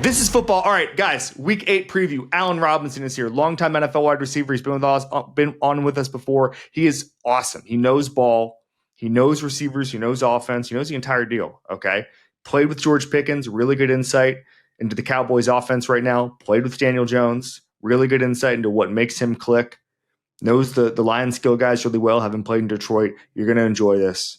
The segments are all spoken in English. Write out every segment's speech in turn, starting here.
This is football. All right, guys, week 8 preview. Allen Robinson is here. Longtime NFL wide receiver. He's been with us, been on with us before. He is awesome. He knows ball. He knows receivers. He knows offense. He knows the entire deal, okay? Played with George Pickens. Really good insight into the Cowboys offense right now. Played with Daniel Jones. Really good insight into what makes him click. Knows the Lions skill guys really well. Having played in Detroit. You're going to enjoy this.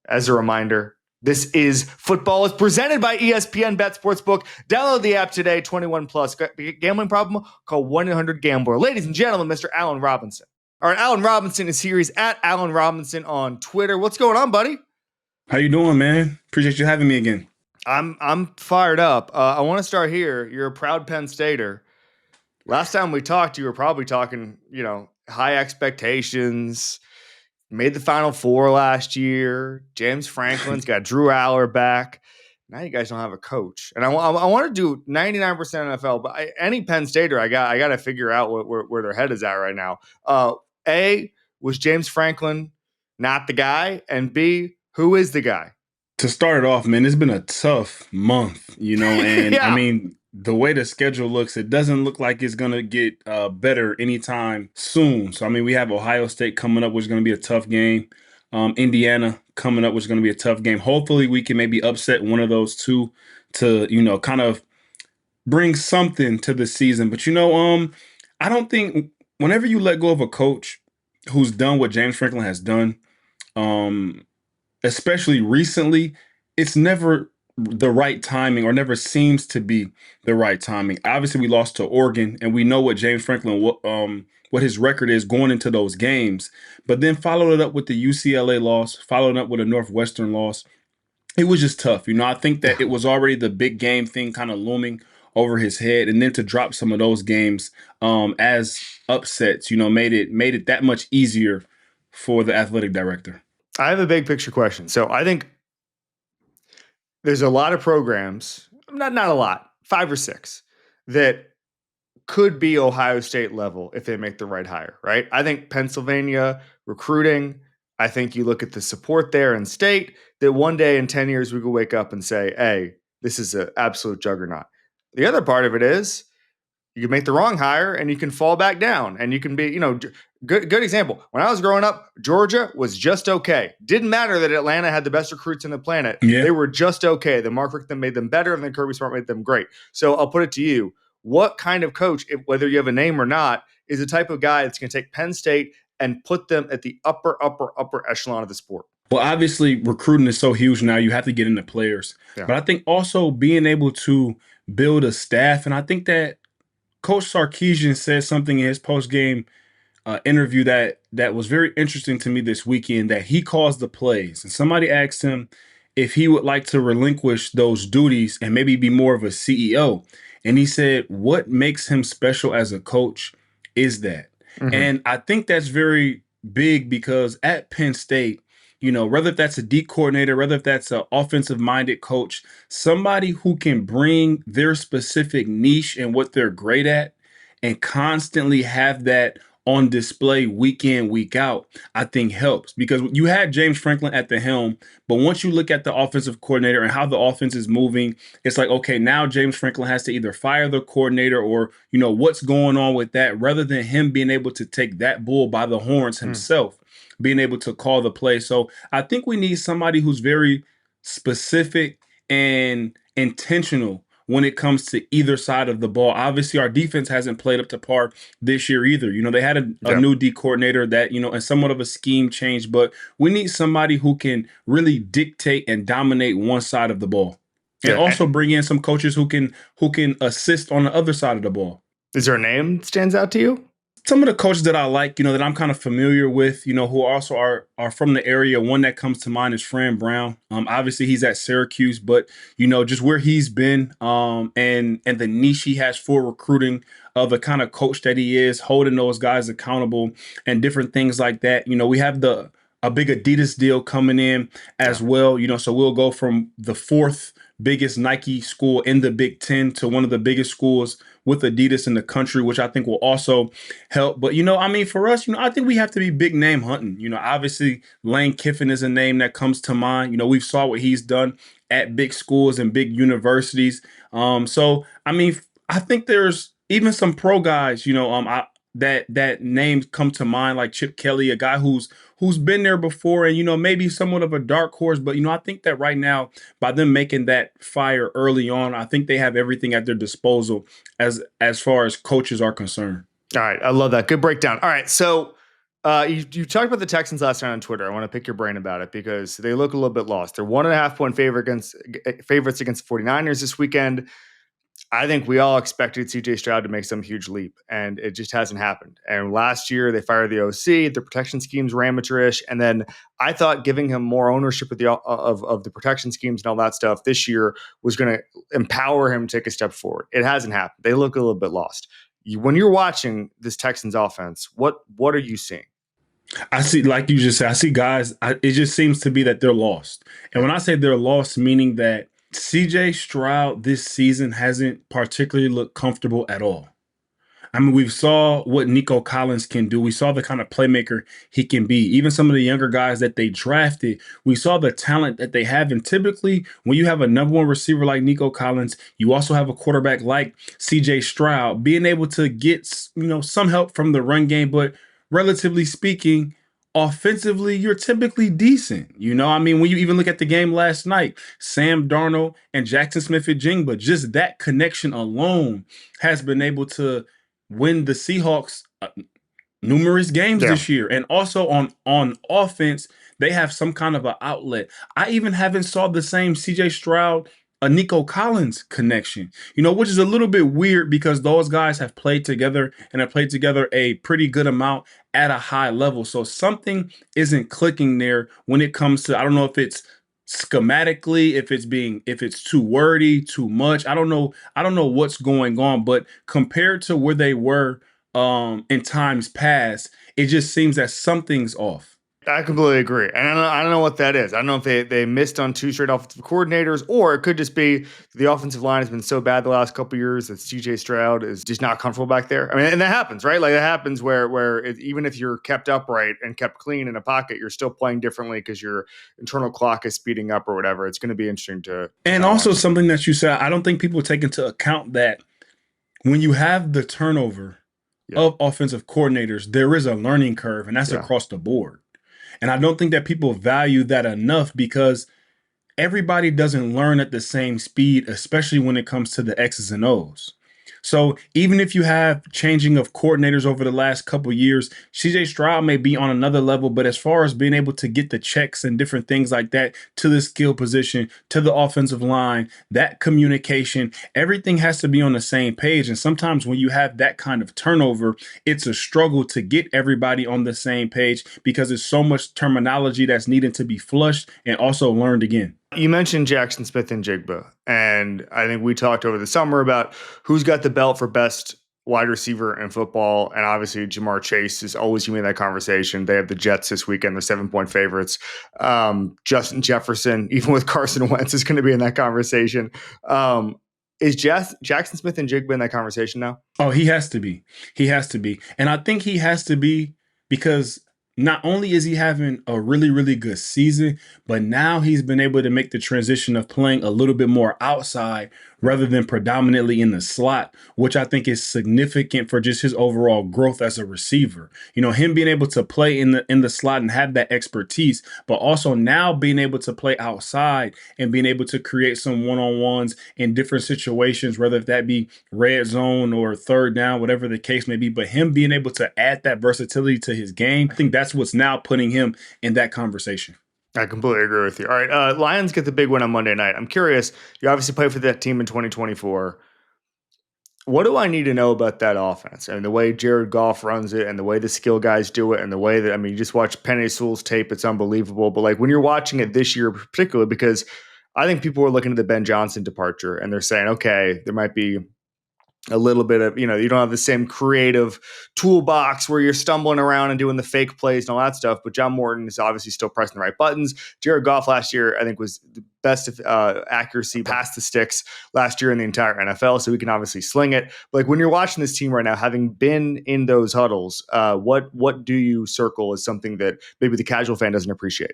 As a reminder, this is football. It's presented by ESPN Bet Sportsbook. Download the app today. 21 plus. Gambling problem? Call 1-800-GAMBLER. Ladies and gentlemen, Mr. Allen Robinson. All right, Allen Robinson is here. He's at Allen Robinson on Twitter. What's going on, buddy? How you doing, man? Appreciate you having me again. I'm fired up. I want to start here. You're a proud Penn Stater. Last time we talked, you were probably talking, high expectations. Made the Final Four last year. James Franklin's got Drew Aller back. Now you guys don't have a coach. And I want to do 99% NFL, but any Penn Stater, I got to figure out where their head is at right now. A, was James Franklin not the guy? And B, who is the guy? To start it off, man, it's been a tough month, and Yeah. I mean, the way the schedule looks, it doesn't look like it's going to get better anytime soon. So, I mean, we have Ohio State coming up, which is going to be a tough game. Indiana coming up, which is going to be a tough game. Hopefully, we can maybe upset one of those two to, kind of bring something to the season. But, I don't think whenever you let go of a coach who's done what James Franklin has done, especially recently, it's never the right timing, or never seems to be the right timing. Obviously, we lost to Oregon, and we know what James Franklin, what his record is going into those games. But then followed it up with the UCLA loss, followed up with a Northwestern loss. It was just tough. I think that it was already the big game thing kind of looming over his head, and then to drop some of those games as upsets, made it that much easier for the athletic director. I have a big picture question. So I think there's a lot of programs, not a lot, 5 or 6, that could be Ohio State level if they make the right hire, right? I think Pennsylvania recruiting, I think you look at the support there in state, that one day in 10 years we could wake up and say, hey, this is an absolute juggernaut. The other part of it is you can make the wrong hire and you can fall back down, and you can be, good example. When I was growing up, Georgia was just okay. Didn't matter that Atlanta had the best recruits on the planet. Yeah. They were just okay. The Mark Richt made them better, and then Kirby Smart made them great. So I'll put it to you. What kind of coach, whether you have a name or not, is the type of guy that's going to take Penn State and put them at the upper echelon of the sport? Well, obviously, recruiting is so huge now. You have to get into players. Yeah. But I think also being able to build a staff, and I think that Coach Sarkisian said something in his post-game interview that was very interesting to me this weekend, that he calls the plays. And somebody asked him if he would like to relinquish those duties and maybe be more of a CEO. And he said, what makes him special as a coach is that. Mm-hmm. And I think that's very big, because at Penn State, whether if that's a D coordinator, whether if that's an offensive-minded coach, somebody who can bring their specific niche and what they're great at and constantly have that on display week in, week out, I think helps. Because you had James Franklin at the helm, but once you look at the offensive coordinator and how the offense is moving, it's like, okay, now James Franklin has to either fire the coordinator or, what's going on with that, rather than him being able to take that bull by the horns himself, being able to call the play. So I think we need somebody who's very specific and intentional when it comes to either side of the ball. Obviously, our defense hasn't played up to par this year either. They had a new D coordinator that, and somewhat of a scheme change, but we need somebody who can really dictate and dominate one side of the ball. And also bring in some coaches who can assist on the other side of the ball. Is there a name that stands out to you? Some of the coaches that I like, that I'm kind of familiar with, who also are from the area. One that comes to mind is Fran Brown. Obviously, he's at Syracuse, but, just where he's been and the niche he has for recruiting, of the kind of coach that he is, holding those guys accountable and different things like that. We have a big Adidas deal coming in as well, so we'll go from the 4th biggest Nike school in the Big Ten to one of the biggest schools with Adidas in the country, which I think will also help. But, for us, I think we have to be big name hunting. Obviously Lane Kiffin is a name that comes to mind. We saw what he's done at big schools and big universities. So I mean, I think there's even some pro guys, that names come to mind, like Chip Kelly, a guy who's been there before, and maybe somewhat of a dark horse. But I think that right now, by them making that fire early on, I think they have everything at their disposal as far as coaches are concerned. All right, I love that. Good breakdown. All right, so you talked about the Texans last night on Twitter. I want to pick your brain about it because they look a little bit lost. They're 1.5-point favorites against the 49ers this weekend. I think we all expected CJ Stroud to make some huge leap, and it just hasn't happened. And last year, they fired the OC. The protection schemes were amateurish, and then I thought giving him more ownership of the protection schemes and all that stuff this year was going to empower him to take a step forward. It hasn't happened. They look a little bit lost. When you're watching this Texans offense, what are you seeing? I see, like you just said, I see guys. It just seems to be that they're lost, and when I say they're lost, meaning that CJ Stroud this season hasn't particularly looked comfortable at all. I mean, we saw what Nico Collins can do. We saw the kind of playmaker he can be. Even some of the younger guys that they drafted, we saw the talent that they have. And typically, when you have a number one receiver like Nico Collins, you also have a quarterback like CJ Stroud, being able to get, some help from the run game. But relatively speaking, offensively, you're typically decent. I mean, when you even look at the game last night, Sam Darnold and Jaxon Smith-Njigba, just that connection alone has been able to win the Seahawks numerous games this year. And also on offense, they have some kind of an outlet. I even haven't saw the same CJ Stroud, a Nico Collins connection, which is a little bit weird because those guys have played together and have played together a pretty good amount at a high level. So something isn't clicking there when it comes to, I don't know if it's schematically, if it's too wordy, too much. I don't know what's going on, but compared to where they were in times past, it just seems that something's off. I completely agree. And I don't know what that is. I don't know if they missed on two straight offensive coordinators, or it could just be the offensive line has been so bad the last couple of years that CJ Stroud is just not comfortable back there. I mean, and that happens, right? Like that happens where even if you're kept upright and kept clean in a pocket, you're still playing differently because your internal clock is speeding up or whatever. It's going to be interesting to and also watch. Something that you said, I don't think people take into account that when you have the turnover of offensive coordinators, there is a learning curve, and that's across the board. And I don't think that people value that enough because everybody doesn't learn at the same speed, especially when it comes to the X's and O's. So even if you have changing of coordinators over the last couple of years, CJ Stroud may be on another level, but as far as being able to get the checks and different things like that to the skill position, to the offensive line, that communication, everything has to be on the same page. And sometimes when you have that kind of turnover, it's a struggle to get everybody on the same page because there's so much terminology that's needed to be flushed and also learned again. You mentioned Jaxon Smith-Njigba, and I think we talked over the summer about who's got the belt for best wide receiver in football, and obviously Jamar Chase is always going to be in that conversation. They have the Jets this weekend; they're 7-point favorites. Justin Jefferson, even with Carson Wentz, is going to be in that conversation. Is Jaxon Smith-Njigba in that conversation now? Oh, he has to be. He has to be, and I think he has to be because not only is he having a really, really good season, but now he's been able to make the transition of playing a little bit more outside rather than predominantly in the slot, which I think is significant for just his overall growth as a receiver. Him being able to play in the slot and have that expertise, but also now being able to play outside and being able to create some one-on-ones in different situations, whether that be red zone or third down, whatever the case may be. But him being able to add that versatility to his game, I think that's what's now putting him in that conversation. I completely agree with you. All right, Lions get the big win on Monday night. I'm curious, you obviously played for that team in 2024. What do I need to know about that offense? And the way Jared Goff runs it and the way the skill guys do it and the way that, I mean, you just watch Penny Sewell's tape, it's unbelievable. But like when you're watching it this year, particularly because I think people are looking at the Ben Johnson departure and they're saying, okay, there might be a little bit of, you don't have the same creative toolbox where you're stumbling around and doing the fake plays and all that stuff. But John Morton is obviously still pressing the right buttons. Jared Goff last year, I think, was the best accuracy past the sticks last year in the entire NFL. So we can obviously sling it. But like when you're watching this team right now, having been in those huddles, what do you circle as something that maybe the casual fan doesn't appreciate?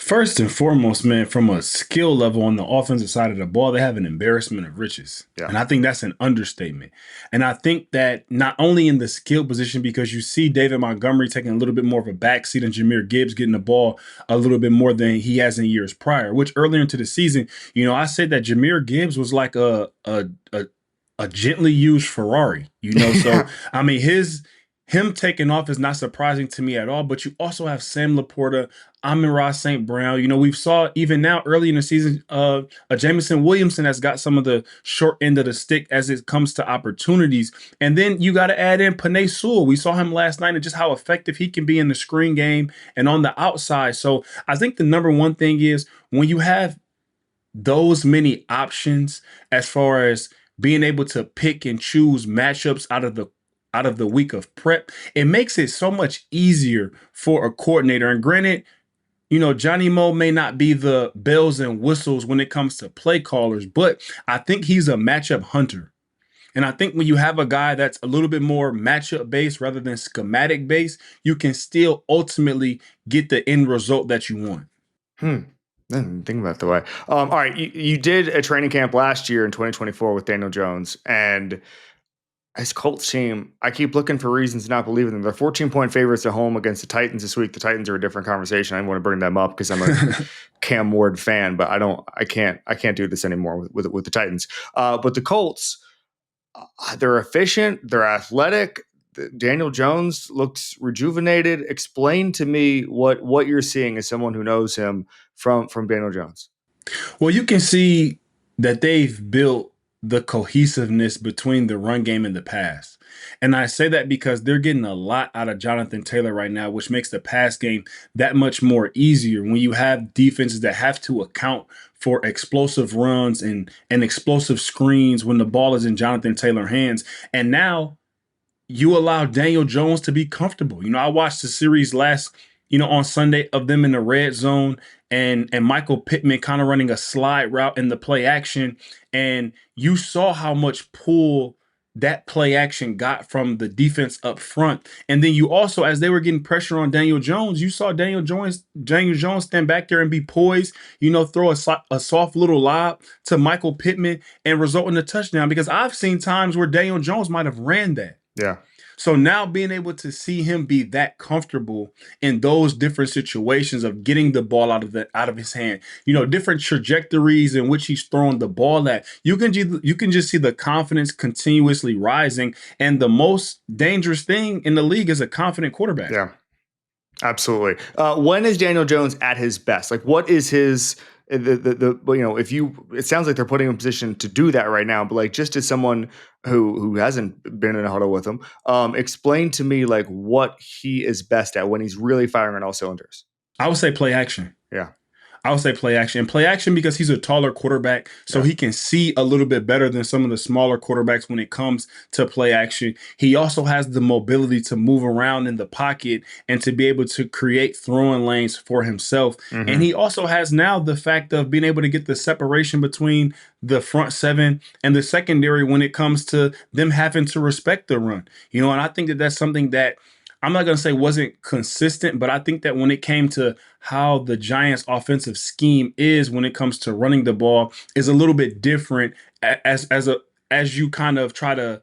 First and foremost, man, from a skill level on the offensive side of the ball, they have an embarrassment of riches. Yeah. And I think that's an understatement. And I think that not only in the skill position, because you see David Montgomery taking a little bit more of a backseat and Jahmyr Gibbs getting the ball a little bit more than he has in years prior, which earlier into the season, I said that Jahmyr Gibbs was like a gently used Ferrari, So I mean him taking off is not surprising to me at all. But you also have Sam Laporta, Amon-Ra St. Brown. We saw even now early in the season, a Jameson Williamson has got some of the short end of the stick as it comes to opportunities. And then you got to add in Panay Sewell. We saw him last night and just how effective he can be in the screen game and on the outside. So I think the number one thing is when you have those many options as far as being able to pick and choose matchups out of the week of prep, it makes it so much easier for a coordinator. And granted, Johnny Moe may not be the bells and whistles when it comes to play callers, but I think he's a matchup hunter. And I think when you have a guy that's a little bit more matchup based rather than schematic based, you can still ultimately get the end result that you want. I didn't think about it that way. All right, you did a training camp last year in 2024 with Daniel Jones, and as Colts team, I keep looking for reasons to not believe in them. They're 14-point favorites at home against the Titans this week. The Titans are a different conversation. I want to bring them up because I'm a Cam Ward fan, but I can't do this anymore with the Titans. But the Colts, they're efficient, they're athletic. Daniel Jones looks rejuvenated. Explain to me what you're seeing as someone who knows him from Daniel Jones. Well, you can see that they've built the cohesiveness between the run game and the pass. And I say that because they're getting a lot out of Jonathan Taylor right now, which makes the pass game that much more easier when you have defenses that have to account for explosive runs and explosive screens when the ball is in Jonathan Taylor's hands. And now you allow Daniel Jones to be comfortable. I watched the series on Sunday of them in the red zone and Michael Pittman kind of running a slide route in the play action. And you saw how much pull that play action got from the defense up front. And then you also, as they were getting pressure on Daniel Jones, you saw Daniel Jones stand back there and be poised, throw a soft little lob to Michael Pittman and result in a touchdown. Because I've seen times where Daniel Jones might have ran that. Yeah. So now being able to see him be that comfortable in those different situations of getting the ball out of his hand, different trajectories in which he's throwing the ball at, you can just see the confidence continuously rising. And the most dangerous thing in the league is a confident quarterback. Yeah, absolutely. When is Daniel Jones at his best? Like, what is his it sounds like they're putting him in position to do that right now, but like just as someone who hasn't been in a huddle with him, explain to me like what he is best at when he's really firing on all cylinders. I would say play action. Yeah. I would say play action. And play action because he's a taller quarterback, so he can see a little bit better than some of the smaller quarterbacks when it comes to play action. He also has the mobility to move around in the pocket and to be able to create throwing lanes for himself. Mm-hmm. And he also has now the fact of being able to get the separation between the front seven and the secondary when it comes to them having to respect the run. And I think that that's something that I'm not going to say wasn't consistent, but I think that when it came to how the Giants' offensive scheme is when it comes to running the ball is a little bit different as you kind of try to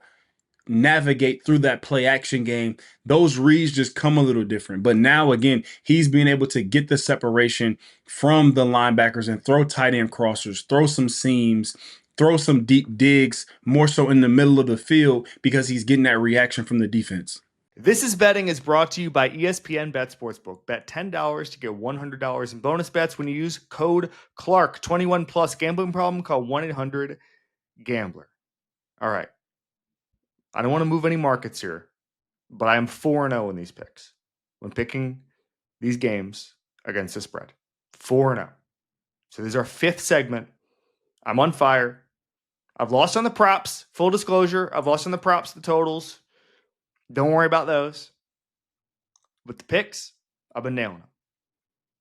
navigate through that play action game. Those reads just come a little different. But now, again, he's being able to get the separation from the linebackers and throw tight end crossers, throw some seams, throw some deep digs, more so in the middle of the field because he's getting that reaction from the defense. This is Betting is brought to you by ESPN Bet Sportsbook. Bet $10 to get $100 in bonus bets when you use code Clark. 21 plus gambling problem, call 1-800-GAMBLER. All right. I don't want to move any markets here, but I am 4-0 in these picks when picking these games against the spread. 4-0. So this is our fifth segment. I'm on fire. I've lost on the props. Full disclosure, I've lost on the props, the totals. Don't worry about those. With the picks, I've been nailing them.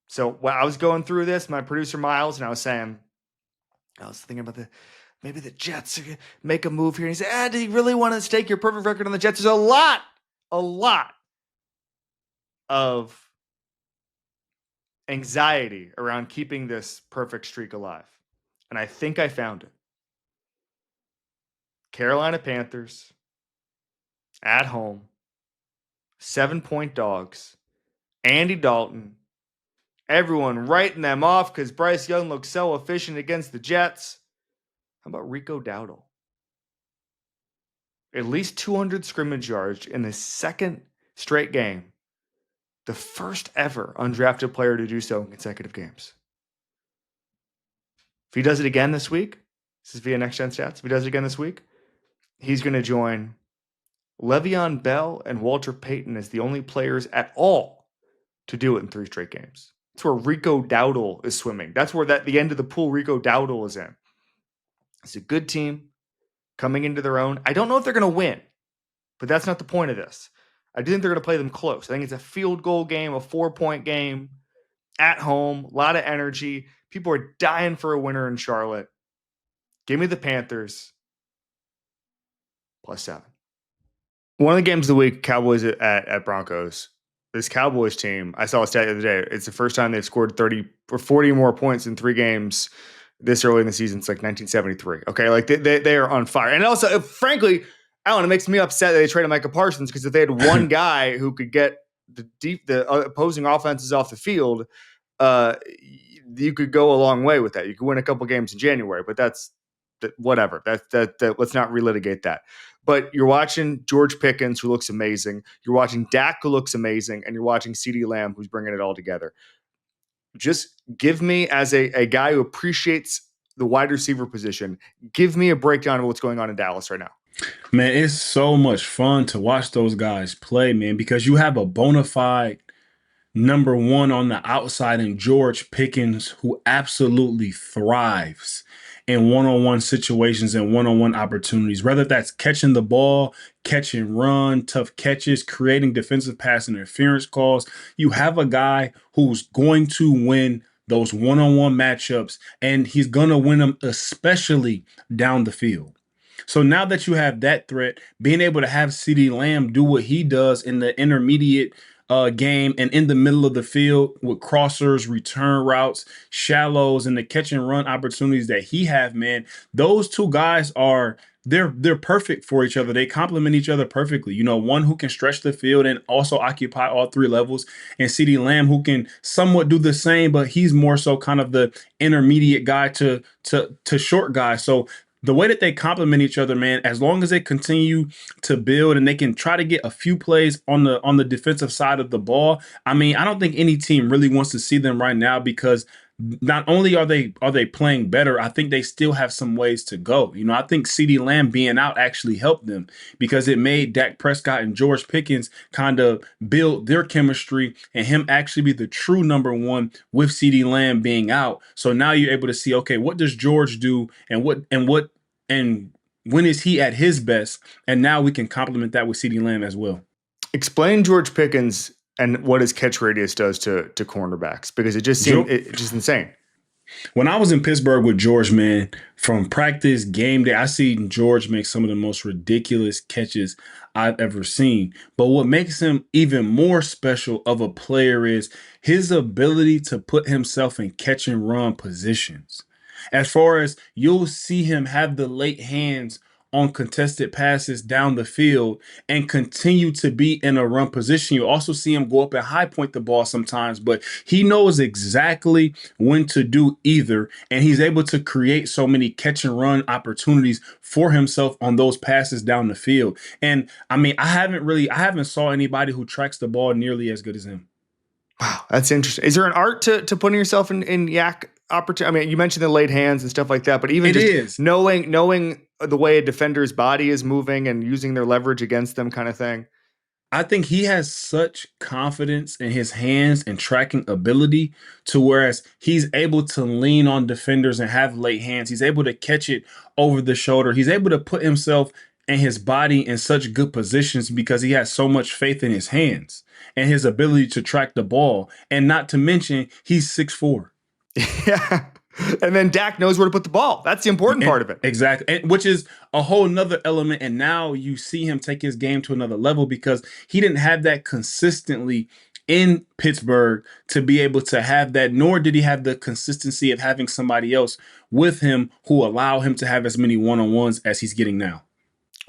So when I was going through this, my producer Miles, and I was thinking about maybe the Jets make a move here. And he said, do you really want to stake your perfect record on the Jets? There's a lot of anxiety around keeping this perfect streak alive. And I think I found it. Carolina Panthers at home, 7-point dogs, Andy Dalton, everyone writing them off because Bryce Young looks so efficient against the Jets. How about Rico Dowdle? At least 200 scrimmage yards in the second straight game. The first ever undrafted player to do so in consecutive games. If he does it again this week, this is via Next Gen Stats. If he does it again this week, he's going to join Le'Veon Bell and Walter Payton as the only players at all to do it in 3 straight games. That's where Rico Dowdle is swimming. That's where the end of the pool Rico Dowdle is in. It's a good team coming into their own. I don't know if they're going to win, but that's not the point of this. I do think they're going to play them close. I think it's a field goal game, a 4-point game at home, a lot of energy. People are dying for a winner in Charlotte. Give me the Panthers +7. One of the games of the week, Cowboys at Broncos. This Cowboys team, I saw a stat the other day. It's the first time they've scored 30 or 40 more points in 3 games this early in the season. It's like 1973. Okay, like they are on fire. And also, frankly, Alan, it makes me upset that they traded Micah Parsons, because if they had one guy who could get the opposing offenses off the field, you could go a long way with that. You could win a couple games in January, but that's whatever. That let's not relitigate that. But you're watching George Pickens, who looks amazing. You're watching Dak, who looks amazing, and you're watching CeeDee Lamb, who's bringing it all together. Just give me, as a guy who appreciates the wide receiver position, give me a breakdown of what's going on in Dallas right now. Man, it's so much fun to watch those guys play, man, because you have a bona fide number one on the outside in George Pickens, who absolutely thrives in one-on-one situations and one-on-one opportunities, whether that's catching the ball, catch and run, tough catches, creating defensive pass interference calls. You have a guy who's going to win those one-on-one matchups, and he's going to win them especially down the field. So now that you have that threat, being able to have CeeDee Lamb do what he does in the intermediate game and in the middle of the field with crossers, return routes, shallows, and the catch and run opportunities that he have, man, those two guys they're perfect for each other. They complement each other perfectly. You know, one who can stretch the field and also occupy all 3 levels, and CeeDee Lamb, who can somewhat do the same, but he's more so kind of the intermediate guy to short guy. So the way that they complement each other, man, as long as they continue to build and they can try to get a few plays on the defensive side of the ball, I mean, I don't think any team really wants to see them right now, because not only are they playing better, I think they still have some ways to go. You know, I think CeeDee Lamb being out actually helped them, because it made Dak Prescott and George Pickens kind of build their chemistry and him actually be the true number one with CeeDee Lamb being out. So now you're able to see, okay, what does George do, and when is he at his best? And now we can complement that with CeeDee Lamb as well. Explain George Pickens and what his catch radius does to cornerbacks, because it just seemed just insane. When I was in Pittsburgh with George, man, from practice, game day, I seen George make some of the most ridiculous catches I've ever seen. But what makes him even more special of a player is his ability to put himself in catch and run positions. As far as you'll see him have the late hands on contested passes down the field and continue to be in a run position. You also see him go up and high point the ball sometimes, but he knows exactly when to do either, and he's able to create so many catch and run opportunities for himself on those passes down the field. And I mean, I haven't saw anybody who tracks the ball nearly as good as him. Wow, that's interesting. Is there an art to putting yourself in yak opportunity? I mean, you mentioned the late hands and stuff like that, but even knowing the way a defender's body is moving and using their leverage against them, kind of thing. I think he has such confidence in his hands and tracking ability, to whereas he's able to lean on defenders and have late hands. He's able to catch it over the shoulder. He's able to put himself and his body in such good positions because he has so much faith in his hands and his ability to track the ball. And not to mention, he's 6'4". Yeah. And then Dak knows where to put the ball. That's the important part of it. Exactly. Which is a whole nother element. And now you see him take his game to another level, because he didn't have that consistently in Pittsburgh to be able to have that, nor did he have the consistency of having somebody else with him who allow him to have as many one-on-ones as he's getting now.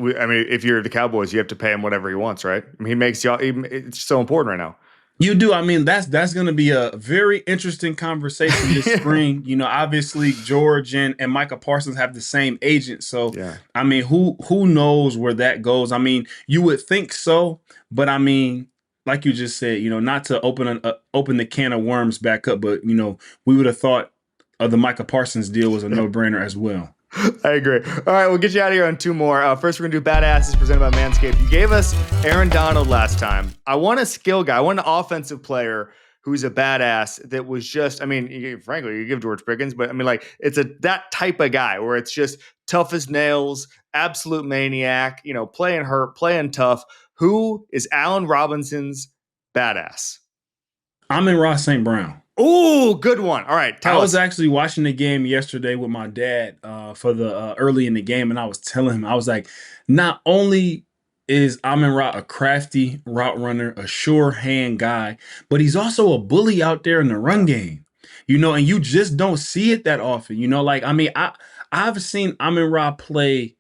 I mean, if you're the Cowboys, you have to pay him whatever he wants, right? I mean, he makes y'all. It's so important right now. You do. I mean, that's going to be a very interesting conversation this spring. You know, obviously George and Micah Parsons have the same agent, so Yeah. I mean, who knows where that goes? I mean, you would think so, but I mean, like you just said, you know, not to open the can of worms back up, but you know, we would have thought the Micah Parsons deal was a no-brainer as well. I agree. All right, we'll get you out of here on two more. First, we're going to do Badasses presented by Manscaped. You gave us Aaron Donald last time. I want a skill guy. I want an offensive player who's a badass that was just, I mean, frankly, you give George Pickens, but I mean, like, it's that type of guy where it's just tough as nails, absolute maniac, you know, playing hurt, playing tough. Who is Allen Robinson's badass? Amon-Ra St. Brown. Oh, good one. All right. I was actually watching the game yesterday with my dad for the early in the game, and I was telling him, I was like, not only is Amon-Ra a crafty route runner, a sure hand guy, but he's also a bully out there in the run game. You know, and you just don't see it that often. You know, like, I mean, I've seen Amon-Ra play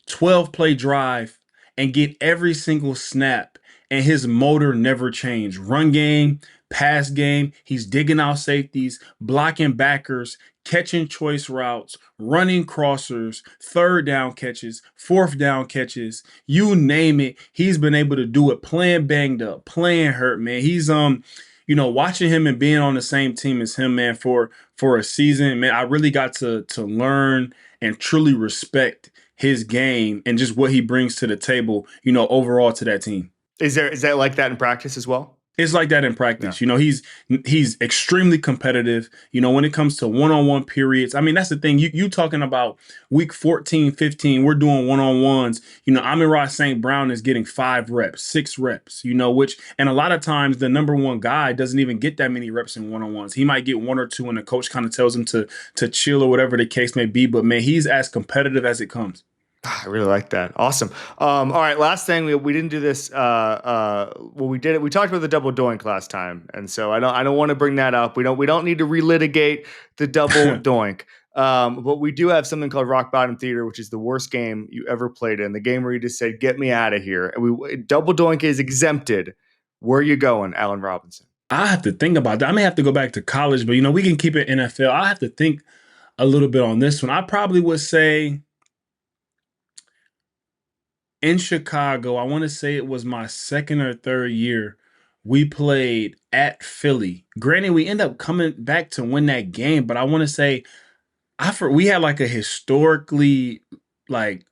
12-play drive and get every single snap, and his motor never changed. Run game, pass game, he's digging out safeties, blocking backers, catching choice routes, running crossers, third down catches, fourth down catches, you name it. He's been able to do it playing banged up, playing hurt, man. He's you know, watching him and being on the same team as him, man, for a season, man, I really got to learn and truly respect his game and just what he brings to the table, you know, overall to that team. Is that like that in practice as well? It's like that in practice. Yeah. You know, he's extremely competitive. You know, when it comes to one-on-one periods, I mean, that's the thing. You talking about week 14, 15, we're doing one-on-ones. You know, Amon-Ra St. Brown is getting 5 reps, 6 reps, you know, and a lot of times the number one guy doesn't even get that many reps in one-on-ones. He might get 1 or 2 and the coach kind of tells him to chill or whatever the case may be. But, man, he's as competitive as it comes. I really like that. Awesome. All right. Last thing, we didn't do this. Well, we did it. We talked about the double doink last time, and so I don't want to bring that up. We don't need to relitigate the double doink. But we do have something called Rock Bottom Theater, which is the worst game you ever played in. The game where you just said, "Get me out of here." And double doink is exempted. Where are you going, Allen Robinson? I have to think about that. I may have to go back to college, but you know, we can keep it NFL. I have to think a little bit on this one. I probably would say, in Chicago, I want to say it was my second or third year, we played at Philly. Granted, we ended up coming back to win that game, but I want to say we had like a historically, like,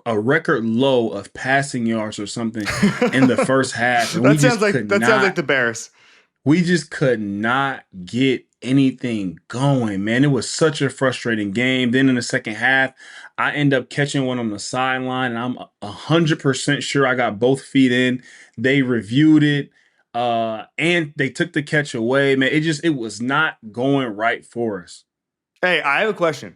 a record low of passing yards or something in the first half. And that sounds like the Bears. We just could not get anything going, man. It was such a frustrating game. Then in the second half, I end up catching one on the sideline, and I'm 100% sure I got both feet in. They reviewed it, and they took the catch away, man. It was not going right for us. Hey, I have a question.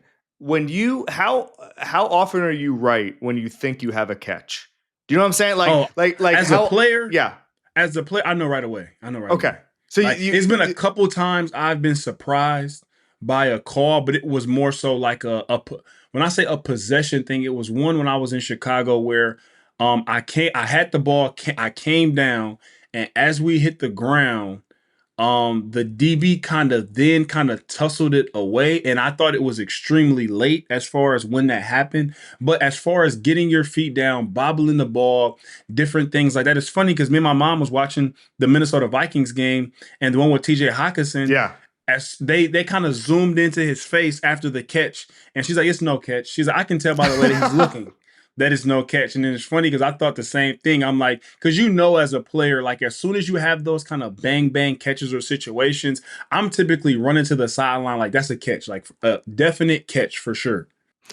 How often are you right when you think you have a catch? Do you know what I'm saying? Like as a player, yeah. As a player, I know right away. Okay. So like, it's been a couple times I've been surprised by a call, but it was more so like when I say a possession thing, it was one when I was in Chicago where I had the ball, I came down, and as we hit the ground, the DB kind of tussled it away, and I thought it was extremely late as far as when that happened. But as far as getting your feet down, bobbling the ball, different things like that, it's funny because me and my mom was watching the Minnesota Vikings game and the one with TJ Hockenson. Yeah. As they kind of zoomed into his face after the catch, and she's like, "It's no catch." She's like, "I can tell by the way that he's looking that is no catch." And then it's funny because I thought the same thing. I'm like, because you know, as a player, like as soon as you have those kind of bang bang catches or situations, I'm typically running to the sideline like that's a catch, like a definite catch for sure.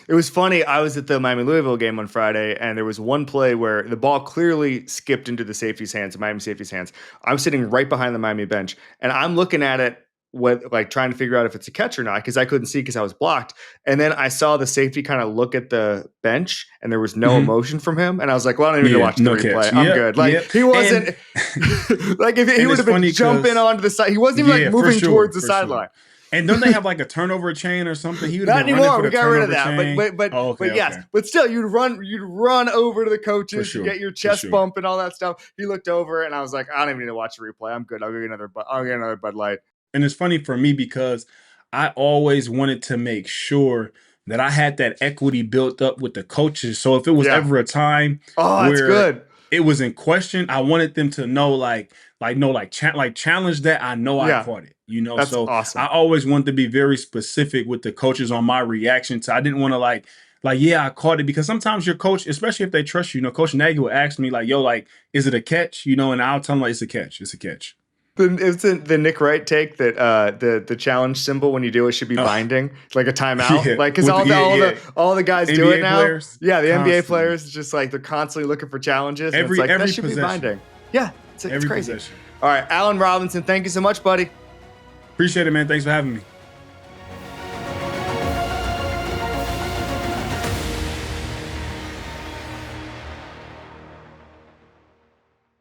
It was funny. I was at the Miami-Louisville game on Friday, and there was one play where the ball clearly skipped into the safety's hands, the Miami safety's hands. I'm sitting right behind the Miami bench, and I'm looking at it like trying to figure out if it's a catch or not because I couldn't see because I was blocked. And then I saw the safety kind of look at the bench and there was no emotion from him. And I was like, well, I don't even need to watch the replay. Catch. I'm good. Like he wasn't like if he would have been jumping onto the side. He wasn't even like moving towards the sideline. And don't they have like a turnover chain or something? He would not been anymore. For we got rid of that. Chain. But yes. But still, you'd run over to the coaches, you get your chest bump and all that stuff. He looked over, and I was like, I don't even need to watch the replay. I'm good. I'll get another Bud Light. And it's funny for me because I always wanted to make sure that I had that equity built up with the coaches. So if it was ever a time where it was in question, I wanted them to know, challenge that. I know I caught it. That's so awesome. I always wanted to be very specific with the coaches on my reaction. So I didn't want to I caught it because sometimes your coach, especially if they trust you, Coach Nagy will ask me is it a catch? And I'll tell them it's a catch. It's a catch. It's the Nick Wright take that the challenge symbol when you do it should be binding, like a timeout, because all the guys NBA do it now. Players, the NBA players just like they're constantly looking for challenges. And it's like that should be binding. Yeah, it's crazy. Possession. All right, Allen Robinson, thank you so much, buddy. Appreciate it, man. Thanks for having me.